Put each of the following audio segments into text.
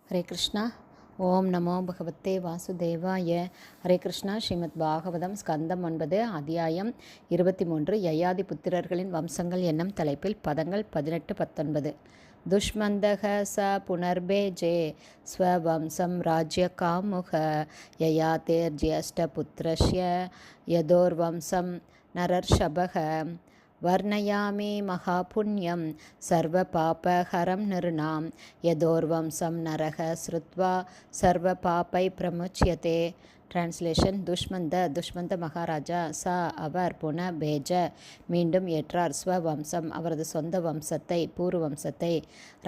ஹரே கிருஷ்ணா. ஓம் நமோ பகவத்தே வாசுதேவாய. ஹரே கிருஷ்ணா. ஸ்ரீமத் பாகவதம் ஸ்கந்தம் 9 அத்தியாயம் 23 யயாதி புத்திரர்களின் வம்சங்கள் என்னும் தலைப்பில் பதங்கள் 18-19. துஷ்மந்தக ச புனர்பேஜே ஸ்வவம்சம் ராஜ்ய காமுக யயாதேர் ஜ்யேஷ்ட புத்திரஸ்ய யதோர்வம்சம் நரர்ஷபக வர்ணயாமி மகாபுண்ணியம் சர்வ பாபஹரம் நிருணாம் யதோர்வம்சம் நரக ஸ்ருத்வா சர்வ பாபை பிரமுச்யதே. டிரான்ஸ்லேஷன். துஷ்மந்த மகாராஜா அவர் புன பேஜ மீண்டும் ஏற்றார் ஸ்வவம்சம் அவரது சொந்த வம்சத்தை பூர்வ வம்சத்தை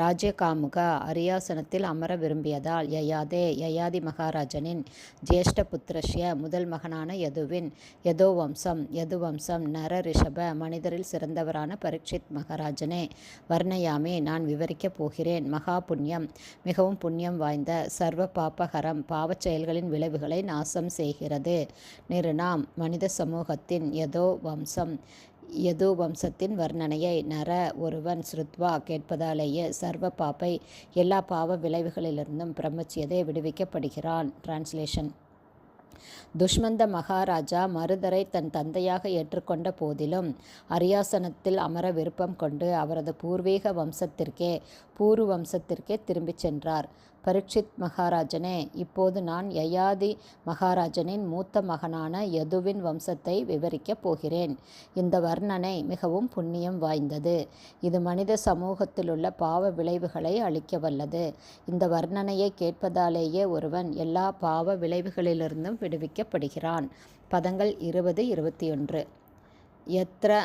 ராஜ்ய காமுக அரியாசனத்தில் அமர விரும்பியதால் யயாதி மகாராஜனின் ஜேஷ்ட புத்திரஸ்ய முதல் மகனான யது வம்சம் நர ரிஷப மனிதரில் சிறந்தவரான பரீட்சித் மகாராஜனே, வர்ணயாமி நான் விவரிக்கப் போகிறேன், மகா புண்ணியம் மிகவும் புண்ணியம் வாய்ந்த, சர்வ பாபகரம் பாவச் செயல்களின் விளைவுகளை நாசம் செய்கிறது, நிருணாம் மனித சமூகத்தின் யது வம்சத்தின் வர்ணனையை நர ஒருவன் ஸ்ருத்வா கேட்பதாலேயே சர்வ பாப்பை எல்லா பாவ விளைவுகளிலிருந்தும் பிரம்மச்சியதை விடுவிக்கப்படுகிறான். டிரான்ஸ்லேஷன். துஷ்மந்த மகாராஜா மருதரை தன் தந்தையாக ஏற்றுக்கொண்ட போதிலும் அரியாசனத்தில் அமர விருப்பம் கொண்டு அவரது பூர்வீக பூர்வ வம்சத்திற்கே திரும்பிச் சென்றார். பரீட்சித் மகாராஜனே, இப்போது நான் யயாதி மகாராஜனின் மூத்த மகனான யதுவின் வம்சத்தை விவரிக்கப் போகிறேன். இந்த வர்ணனை மிகவும் புண்ணியம் வாய்ந்தது. இது மனித சமூகத்திலுள்ள பாவ விளைவுகளை அழிக்க வல்லது. இந்த வர்ணனையை கேட்பதாலேயே ஒருவன் எல்லா பாவ விளைவுகளிலிருந்தும் விடுவிக்கப்படுகிறான். பதங்கள் 20-21. யத்ர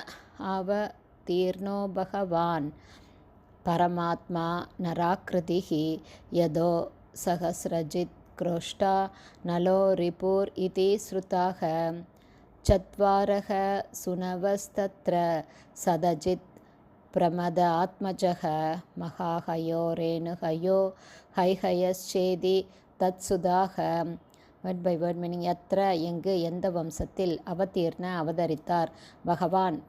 அவதீர்ணோ பகவான் பரமாத்மா நராக்ருதிஹி யதோ சஹஸ்ரஜித் க்ரோஷ்டா நலோ ரிபுர் இதி ஸ்ருதாக சத்வாரக சுனவஸ்தத்ர சதஜித் பிரமத ஆத்மஜக மகாஹயோ ரேணுஹயோ ஹைஹயச்சேதி தத் சுதாக. Word by word meaning. யத்ர எங்கு, எந்த வம்சத்தில், அவதீர்ண அவதரித்தார்,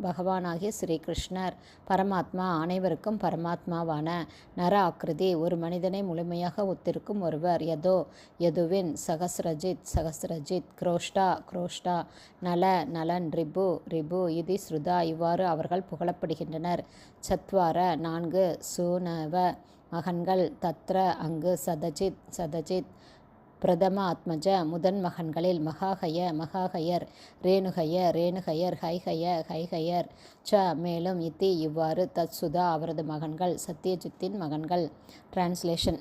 பகவானாகிய ஸ்ரீகிருஷ்ணர், பரமாத்மா அனைவருக்கும் பரமாத்மாவான, நர ஆக்ருதி ஒரு மனிதனை முழுமையாக ஒத்திருக்கும் ஒருவர், யதுவின், சகஸ்ரஜித் குரோஷ்டா நலன் ரிபு இதி ஸ்ருதா இவ்வாறு அவர்கள் புகழப்படுகின்றனர். சத்வார 4 சுனவ மகன்கள், தத்ர அங்கு, சதஜித் பிரதம ஆத்மஜ முதன் மகன்களில், மகாஹயர் ரேணுஹயர் ஹைஹயர் ச மேலும், இத்தி இவ்வாறு, தத்சுதா அவரது மகன்கள், சத்யஜித்தின் மகன்கள். டிரான்ஸ்லேஷன்.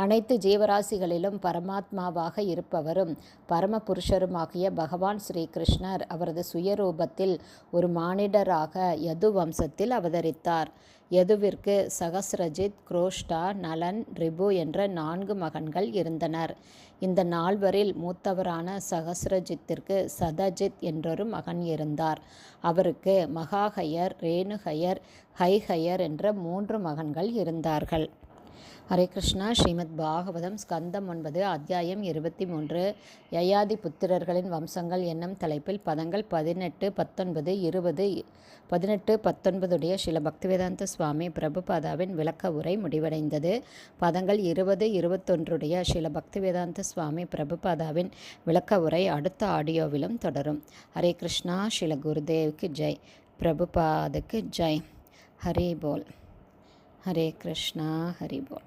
அனைத்து ஜீவராசிகளிலும் பரமாத்மாவாக இருப்பவரும் பரமபுருஷருமாகிய பகவான் ஸ்ரீகிருஷ்ணர் அவரது சுயரூபத்தில் ஒரு மானிடராக யது வம்சத்தில் அவதரித்தார். யதுவிற்கு சகஸ்ரஜித், குரோஷ்டா, நலன், ரிபு என்ற 4 மகன்கள் இருந்தனர். இந்த 4வரில் மூத்தவரான சகஸ்ரஜித்திற்கு சதஜித் என்றொரு மகன் இருந்தார். அவருக்கு மகாஹயர், ரேணுஹயர், ஹைஹயர் என்ற 3 மகன்கள் இருந்தார்கள். ஹரே கிருஷ்ணா. ஸ்ரீமத் பாகவதம் ஸ்கந்தம் 9 அத்தியாயம் 23 யயாதி புத்திரர்களின் வம்சங்கள் என்னும் தலைப்பில் பதங்கள் 18-19 ஸ்ரீல பக்திவேதாந்த சுவாமி பிரபுபாதாவின் விளக்க உரை முடிவடைந்தது. பதங்கள் 20-21 ஸ்ரீல பக்திவேதாந்த சுவாமி பிரபுபாதாவின் விளக்க உரை அடுத்த ஆடியோவிலும் தொடரும். ஹரே கிருஷ்ணா. ஸ்ரீல குருதேவுக்கு ஜெய், பிரபுபாதுக்கு ஜெய். ஹரி போல். ஹரே கிருஷ்ணா. ஹரி போல்.